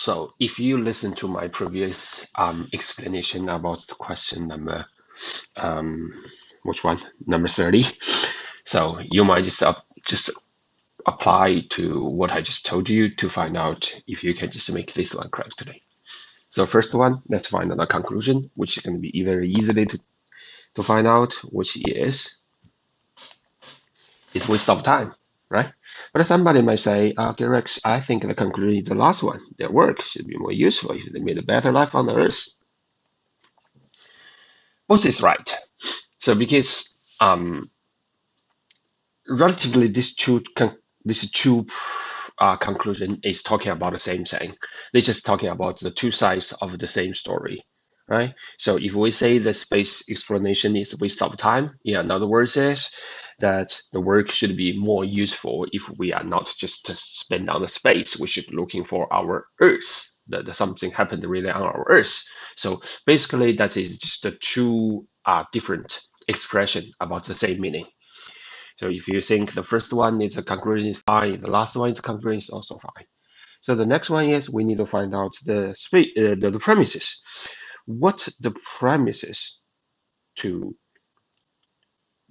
So if you listen to my previous explanation about the question number, which one? Number 30. So you might just apply to what I just told you to find out if you can just make this one correctly. So first one, let's find out the conclusion, which is going to be very easily to find out, which is it's waste of time, right? But somebody might say, okay, Rex, I think the conclusion is the last one. Their work should be more useful if they made a better life on the earth. Both is right. So because relatively these two conclusion is talking about the same thing. They're just talking about the two sides of the same story, right? So if we say the space exploration is a waste of time, yeah, in other words is that the work should be more useful if we are not just to spend on the space. We should be looking for our Earth. That something happened really on our Earth. So basically, that is just the two different expression about the same meaning. So if you think the first one is a conclusion is fine, the last one is a conclusion is also fine. So the next one is we need to find out the premises. What the premises to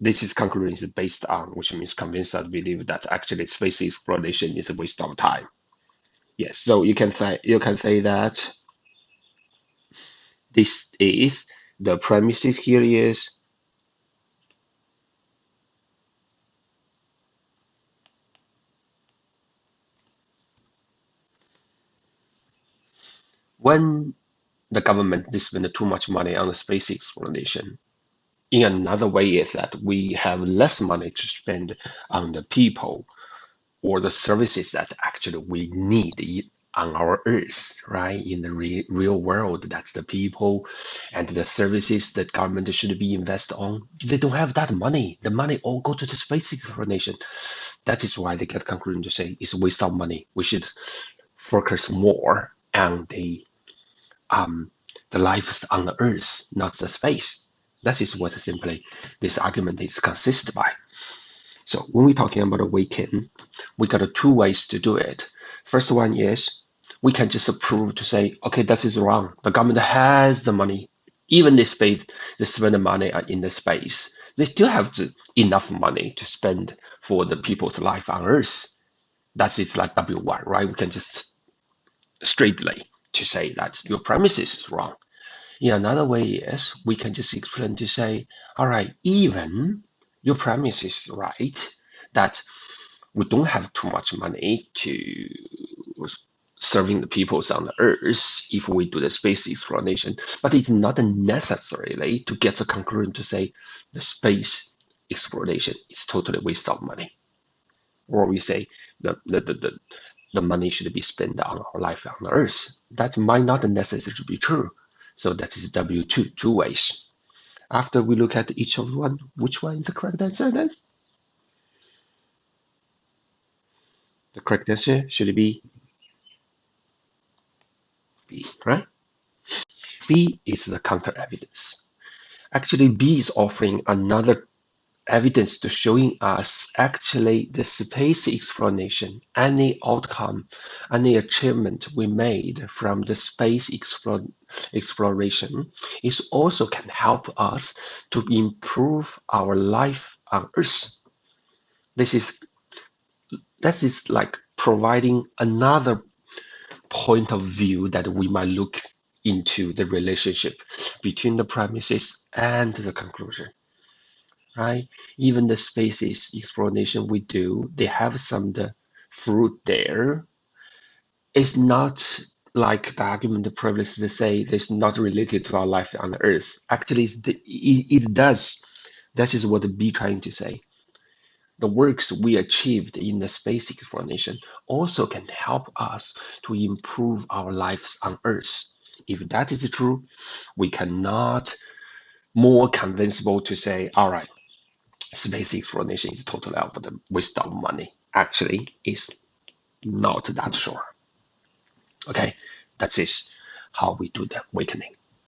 this is conclusion is based on, which means convince us believe that actually space exploration is a waste of time. Yes, so you can say that this is the premises here is when the government they spend too much money on the space exploration. In another way is that we have less money to spend on the people or the services that actually we need on our earth, right? In the real world, that's the people and the services that government should be invested on. They don't have that money. The money all go to the space exploration. That is why they get conclusion to say it's a waste of money. We should focus more on the lives on the earth, not the space. That is what simply this argument is consisted by. So when we're talking about awaken, we got two ways to do it. First one is we can just prove to say, okay, that is wrong. The government has the money. Even they spend the money in the space. They still have enough money to spend for the people's life on Earth. That is like W1, right? We can just straightly to say that your premises is wrong. Yeah, another way is we can just explain to say, all right, even your premise is right, that we don't have too much money to serving the peoples on the earth if we do the space exploration, but it's not necessarily to get the conclusion to say the space exploration is totally waste of money. Or we say the money should be spent on our life on the earth. That might not necessarily be true. So that is W2, two ways. After we look at each of one, which one is the correct answer then? The correct answer should be B, right? B is the counter evidence. Actually, B is offering another evidence to showing us actually the space exploration, any outcome, any achievement we made from the space exploration is also can help us to improve our life on Earth. That is like providing another point of view that we might look into the relationship between the premises and the conclusion. Right? Even the spaces exploration we do, they have some the fruit there. It's not like the argument previously say it's not related to our life on Earth. Actually, it does. That is what B trying to say. The works we achieved in the space exploration also can help us to improve our lives on Earth. If that is true, we cannot more convincible to say, all right, space exploration is totally out of the waste of money. Actually, it's not that sure. Okay, that is how we do the awakening.